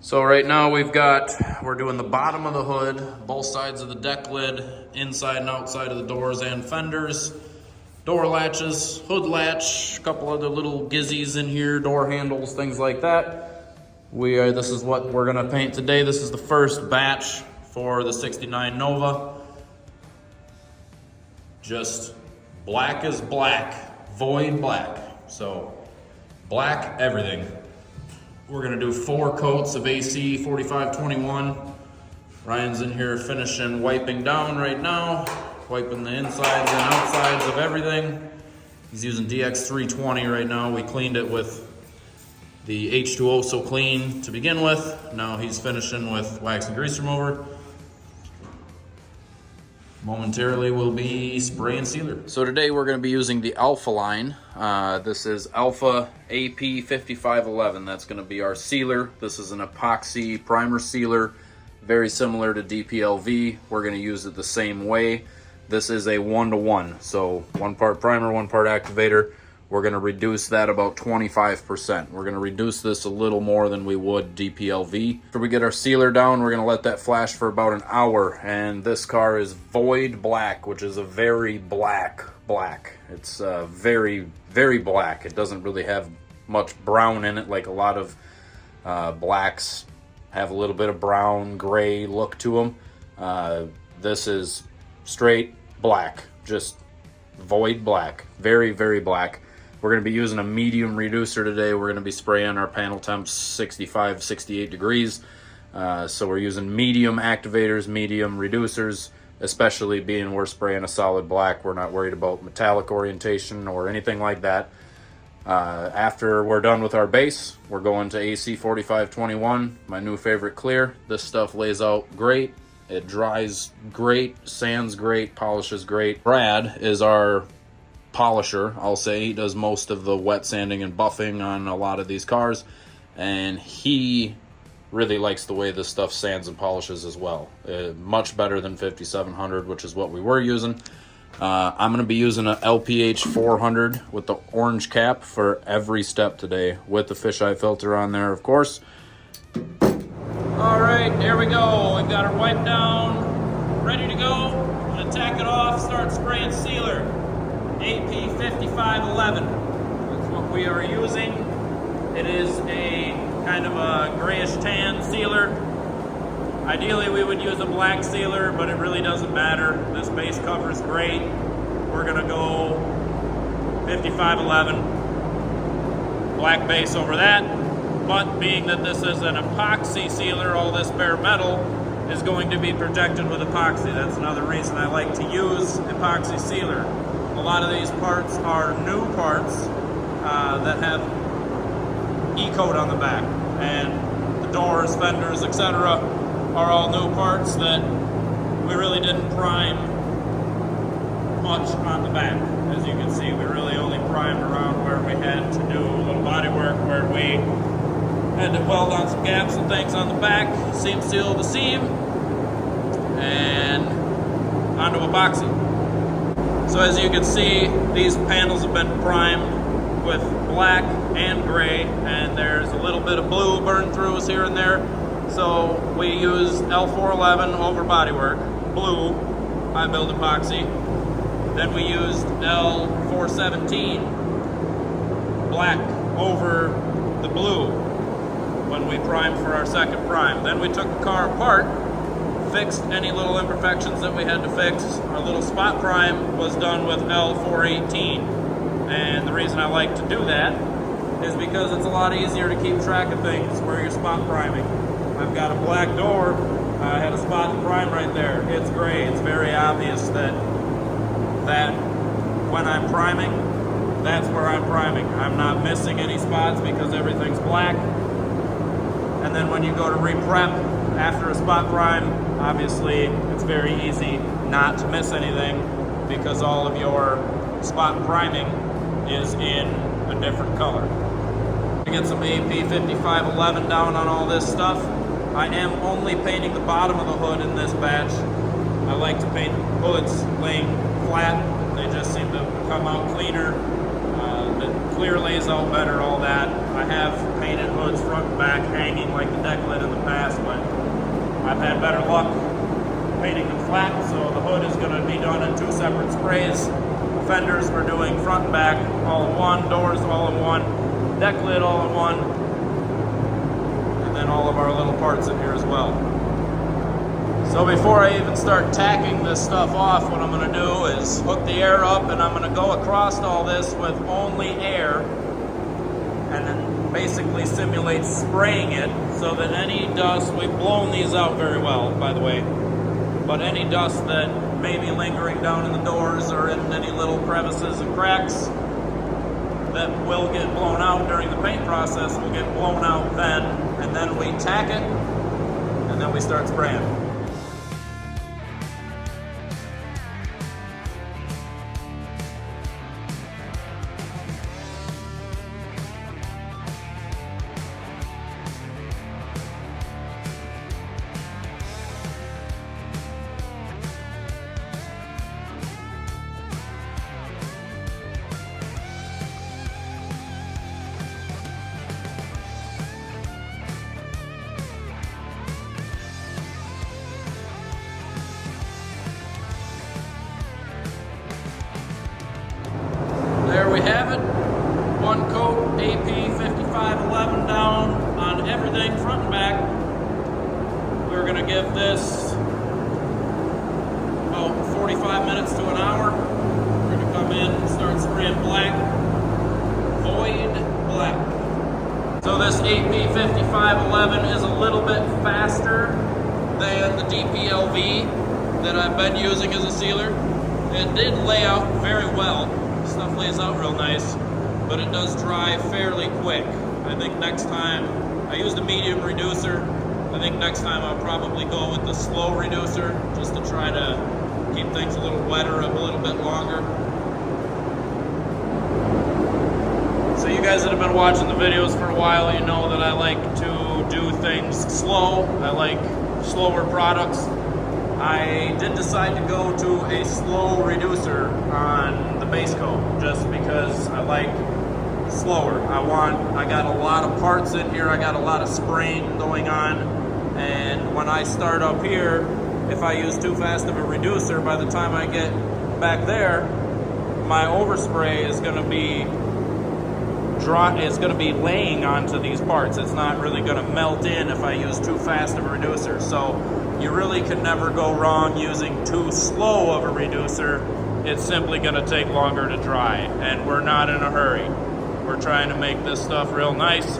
So right now we're doing the bottom of the hood, both sides of the deck lid, inside and outside of the doors and fenders, door latches, hood latch, a couple other little gizzies in here, door handles, things like that. This is what we're gonna paint today. This is the first batch for the 69 Nova. Just black as black, void black. So black everything. We're gonna do 4 coats of AC-4521. Ryan's in here finishing wiping down right now, wiping the insides and outsides of everything. He's using DX320 right now. We cleaned it with the H2O So Clean to begin with. Now he's finishing with wax and grease remover. Momentarily we'll be spray and sealer. So today we're going to be using the Alpha line. This is Alpha AP-5511. That's going to be our sealer. This is an epoxy primer sealer, very similar to DPLV. We're going to use it the same way. This is a 1-to-1, so 1 part primer, 1 part activator. We're going to reduce that about 25%. We're going to reduce this a little more than we would DPLV. After we get our sealer down, we're going to let that flash for about an hour. And this car is void black, which is a very black. It's very, very black. It doesn't really have much brown in it like a lot of blacks have a little bit of brown, gray look to them. This is straight black, just void black, very, very black. We're going to be using a medium reducer today. We're going to be spraying our panel temps 65, 68 degrees. So we're using medium activators, medium reducers, especially being we're spraying a solid black. We're not worried about metallic orientation or anything like that. After we're done with our base, we're going to AC-4521, my new favorite clear. This stuff lays out great. It dries great, sands great, polishes great. Brad is our polisher, I'll say. He does most of the wet sanding and buffing on a lot of these cars, and he really likes the way this stuff sands and polishes as well. Much better than 5700, which is what we were using. I'm going to be using an LPH 400 with the orange cap for every step today, with the fisheye filter on there, of course. All right, here we go. We've got our wipe down, ready to go. I'm going to tack it off, start spraying sealer. AP-5511. That's what we are using. It is a kind of a grayish tan sealer. Ideally we would use a black sealer, but it really doesn't matter. This base cover is great. We're gonna go 5511, black base over that. But being that this is an epoxy sealer, all this bare metal is going to be protected with epoxy. That's another reason I like to use epoxy sealer. A lot of these parts are new parts that have E-coat on the back, and the doors, fenders, etc. are all new parts that we really didn't prime much on the back. As you can see, we really only primed around where we had to do a little body work, where we had to weld on some gaps and things on the back, seam seal the seam, and onto epoxy. So as you can see, these panels have been primed with black and gray, and there's a little bit of blue burned through us here and there. So we used L411 over bodywork, blue, high build epoxy. Then we used L417 black over the blue when we primed for our second prime. Then we took the car apart, fixed any little imperfections that we had to fix. Our little spot prime was done with L418. And the reason I like to do that is because it's a lot easier to keep track of things where you're spot priming. I've got a black door, I had a spot to prime right there. It's gray. It's very obvious that when I'm priming, that's where I'm priming. I'm not missing any spots because everything's black. And then when you go to re-prep after a spot prime, obviously it's very easy not to miss anything because all of your spot priming is in a different color. To get some AP-5511 down on all this stuff, I am only painting the bottom of the hood in this batch. I like to paint hoods laying flat. They just seem to come out cleaner. The clear lays out better, all that. I I have painted hoods front and back hanging like the deck lid in the past, but I've had better luck painting them flat, so the hood is going to be done in 2 separate sprays. Fenders we're doing front and back all in one, doors all in one, deck lid all in one, and then all of our little parts in here as well. So before I even start tacking this stuff off, what I'm going to do is hook the air up, and I'm going to go across all this with only air, and then basically simulate spraying it so that any dust, we've blown these out very well, by the way, but any dust that may be lingering down in the doors or in any little crevices and cracks that will get blown out during the paint process will get blown out then, and then we tack it, and then we start spraying. There we have it. 1 coat AP-5511 down on everything front and back. We're going to give this about 45 minutes to an hour. We're going to come in and start spraying black. Void black. So this AP-5511 is a little bit faster than the DPLV that I've been using as a sealer. It did lay out very well. Stuff lays out real nice, but it does dry fairly quick. I think next time, I used a medium reducer. I think next time I'll probably go with the slow reducer just to try to keep things a little wetter a little bit longer. So you guys that have been watching the videos for a while, you know that I like to do things slow. I like slower products. I did decide to go to a slow reducer on the base coat just because I like slower. I got a lot of parts in here, I got a lot of spraying going on, and when I start up here, if I use too fast of a reducer, by the time I get back there, my overspray is going to be laying onto these parts. It's not really going to melt in if I use too fast of a reducer. So you really can never go wrong using too slow of a reducer. It's simply going to take longer to dry, and we're not in a hurry. We're trying to make this stuff real nice.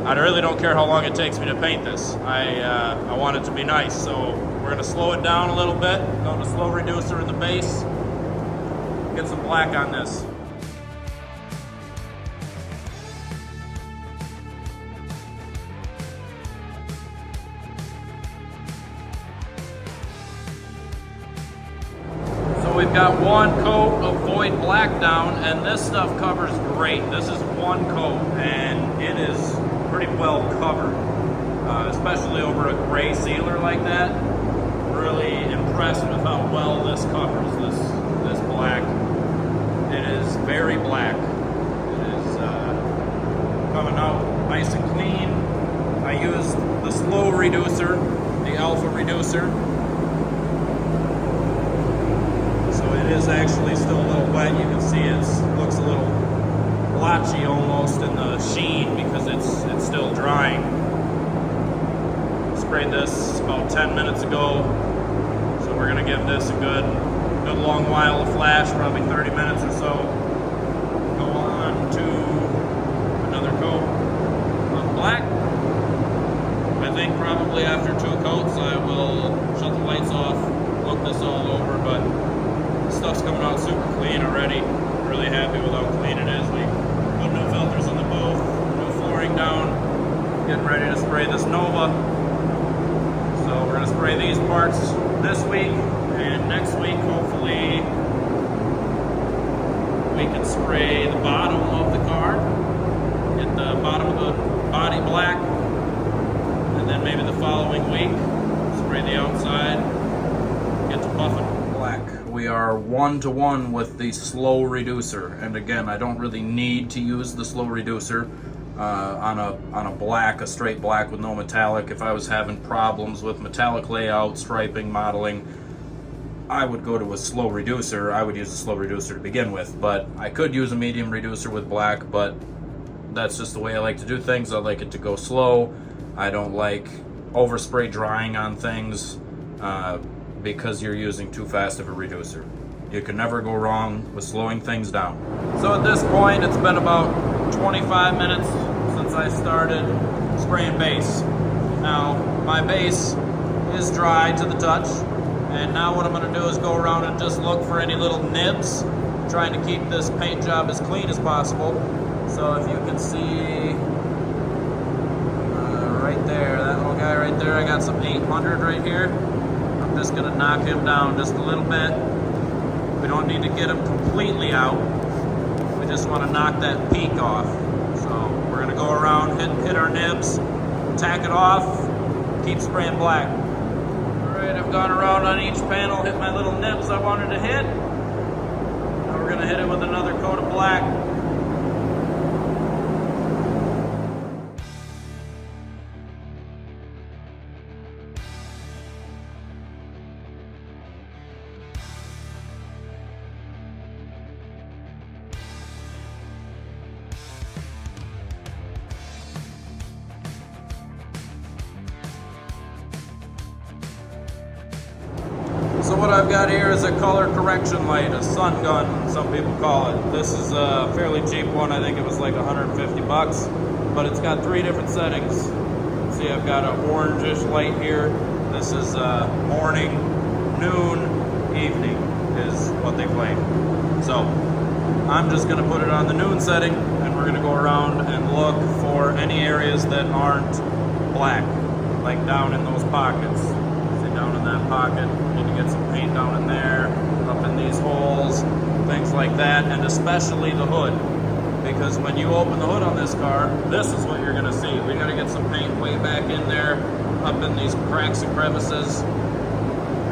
I really don't care how long it takes me to paint this. I want it to be nice, so we're going to slow it down a little bit, go to slow reducer in the base, get some black on this. We've got 1 coat of void black down, and this stuff covers great. This is 1 coat, and it is pretty well covered, especially over a gray sealer like that. Really impressed with how well this covers this black. It is very black. It is coming out nice and clean. I used the slow reducer, the alpha reducer. It is actually still a little wet. You can see it looks a little blotchy almost in the sheen because it's still drying. Sprayed this about 10 minutes ago, so we're gonna give this a good long while to flash, probably 30 minutes or so. Go on to another coat of black. I think probably after 2 coats I will shut the lights off, look this all over, but stuff's coming out super clean already. Really happy with how clean it is. We put new filters in the booth, new flooring down, getting ready to spray this Nova. So we're going to spray these parts this week, and next week hopefully we can spray the bottom of the car, get the bottom of the body black, and then maybe the following week spray the outside, get to buffing black. we are 1-to-1 with the slow reducer. And again, I don't really need to use the slow reducer on a straight black with no metallic. If I was having problems with metallic layout, striping, modeling, I would go to a slow reducer. I would use a slow reducer to begin with, but I could use a medium reducer with black, but that's just the way I like to do things. I like it to go slow. I don't like overspray drying on things because you're using too fast of a reducer. You can never go wrong with slowing things down. So at this point, it's been about 25 minutes since I started spraying base. Now, my base is dry to the touch, and now what I'm going to do is go around and just look for any little nibs, trying to keep this paint job as clean as possible. So if you can see right there, that little guy right there, I got some 800 right here. I'm just going to knock him down just a little bit. We don't need to get him completely out. We just want to knock that peak off. So we're going to go around, hit our nibs, tack it off, keep spraying black. Alright, I've gone around on each panel, hit my little nibs I wanted to hit. Now we're going to hit it with another coat of black. So what I've got here is a color correction light, a sun gun, some people call it. This is a fairly cheap one. I think it was like 150 bucks, but it's got 3 different settings. See, I've got an orangish light here. This is morning, noon, evening is what they claim. So I'm just gonna put it on the noon setting, and we're gonna go around and look for any areas that aren't black, like down in those pockets. Down in that pocket, need to get some paint down in there, up in these holes, things like that, and especially the hood, because when you open the hood on this car, this is what you're going to see. We got to get some paint way back in there, up in these cracks and crevices,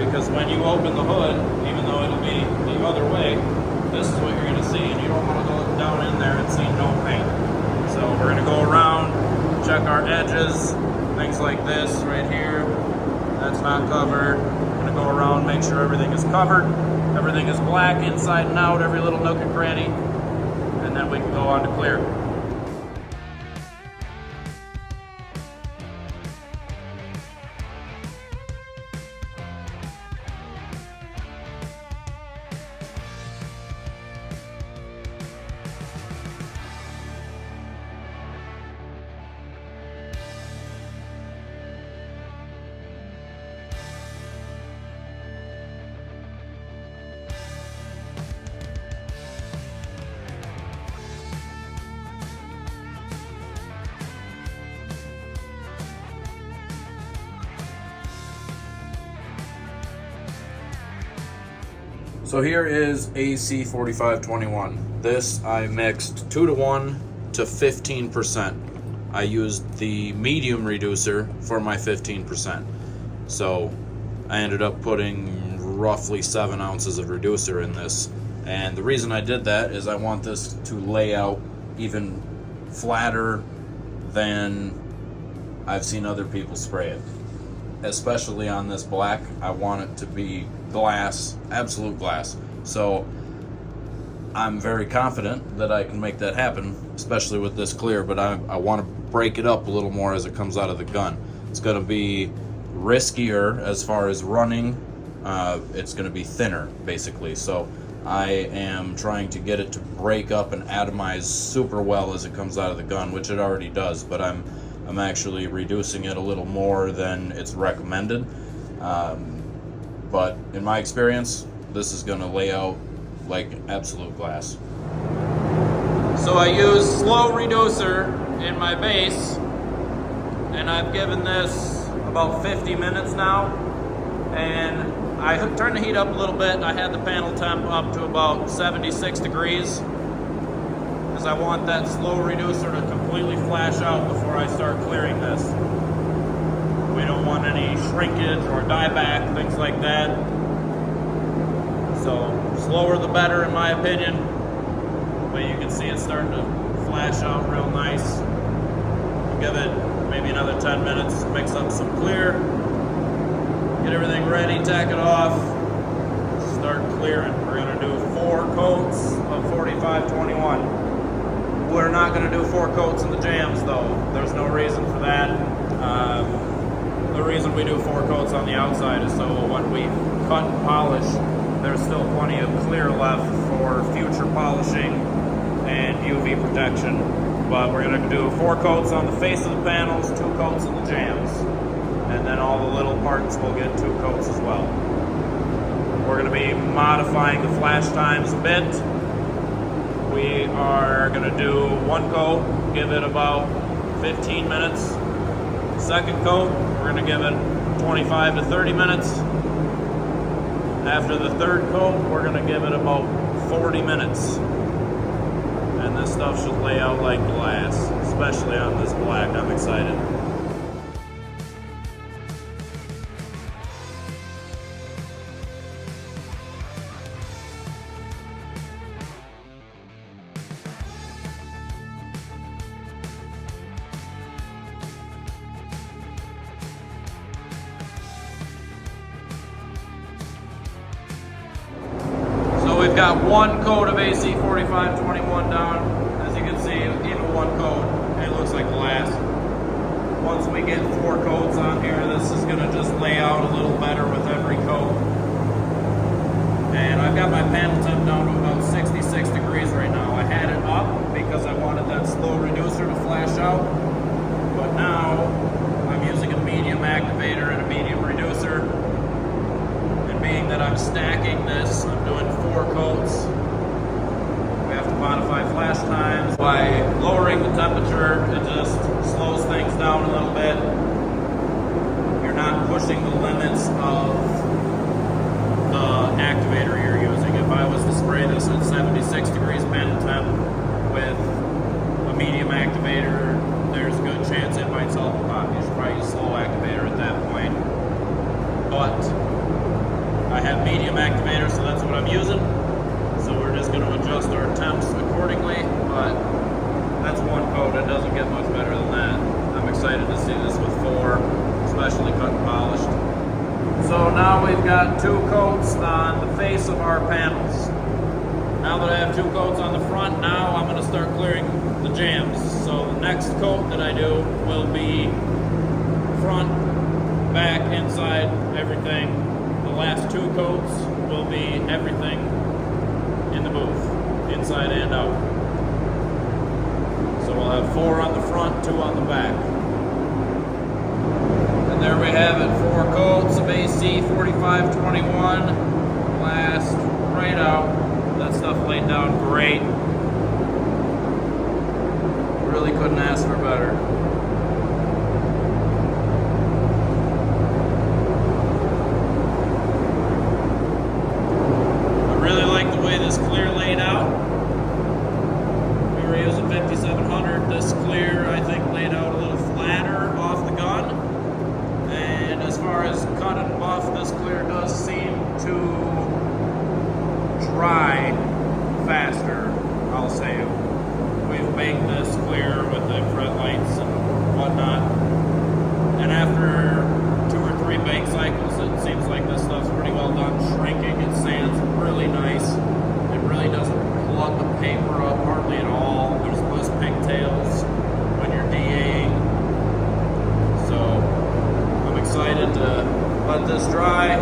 because when you open the hood, even though it'll be the other way, this is what you're going to see, and you don't want to go down in there and see no paint. So we're going to go around, check our edges, things like this right here. That's not covered. I'm gonna go around, make sure everything is covered. Everything is black inside and out, every little nook and cranny. And then we can go on to clear. So here is AC-4521. This I mixed 2-to-1 to 15%. I used the medium reducer for my 15%. So I ended up putting roughly 7 ounces of reducer in this. And the reason I did that is I want this to lay out even flatter than I've seen other people spray it. Especially on this black, I want it to be glass, absolute glass. So I'm very confident that I can make that happen, especially with this clear, but I want to break it up a little more as it comes out of the gun. It's going to be riskier as far as running. It's going to be thinner, basically. So I am trying to get it to break up and atomize super well as it comes out of the gun, which it already does, but I'm actually reducing it a little more than it's recommended. But in my experience, this is going to lay out like absolute glass. So I use slow reducer in my base, and I've given this about 50 minutes now, and I turned the heat up a little bit. I had the panel temp up to about 76 degrees, because I want that slow reducer to completely flash out before I start clearing this. We don't want any shrinkage or dieback, things like that. So slower the better in my opinion. But you can see it's starting to flash out real nice. Give it maybe another 10 minutes, mix up some clear, get everything ready, tack it off, start clearing. We're gonna do 4 coats of 4521. We're not gonna do 4 coats in the jams though. There's no reason for that. The reason we do 4 coats on the outside is so when we cut and polish, there's still plenty of clear left for future polishing and UV protection. But we're gonna do 4 coats on the face of the panels, 2 coats in the jams. And then all the little parts will get 2 coats as well. We're gonna be modifying the flash times a bit. We are gonna do 1 coat, give it about 15 minutes. Second coat, we're gonna give it 25 to 30 minutes. After the third coat, we're gonna give it about 40 minutes. And this stuff should lay out like glass, especially on this black. I'm excited. We've got 1 coat of AC-4521 down. As you can see, even 1 coat, it looks like glass. Once we get 4 coats on here, this is gonna just lay out a little better with every coat. And I've got my panel temp down to about 66 degrees right now. I had it up because I wanted that slow reducer to flash out. But now, I'm using a medium activator and a medium reducer. Being that I'm stacking this, I'm doing 4 coats. We have to modify flash times. By lowering the temperature, it just slows things down a little bit. You're not pushing the limits of the activator you're using. If I was to spray this at 76 degrees panel temp with a medium activator, there's a good chance it might self-pop. You should probably use a slow activator at that point. But I have medium activator, so that's what I'm using. So we're just going to adjust our temps accordingly, but that's 1 coat. It doesn't get much better than that. I'm excited to see this with 4, especially cut and polished. So now we've got 2 coats on the face of our panels. Now that I have 2 coats on the front, now I'm going to start clearing the jams. So the next coat that I do will be front, back, inside, everything. The last 2 coats will be everything in the booth, inside and out. So we'll have 4 on the front, 2 on the back. And there we have it, 4 coats of AC-4521. Last right out. That stuff laid down great. Really couldn't ask for better. This clear laid out. We were using 5700. This clear, I think, laid out a little flatter off the gun. And as far as cut and buff, this clear does seem to dry faster, I'll say. We've baked this clear with the infrared lights and whatnot. And after 2 or 3 bake cycles, it seems like this stuff's pretty well done shrinking. It sands really nice. Really doesn't plug the paper up hardly at all. There's less pigtails when you're DAing. So I'm excited to let this dry,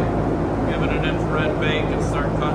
give it an infrared bake, and start cutting.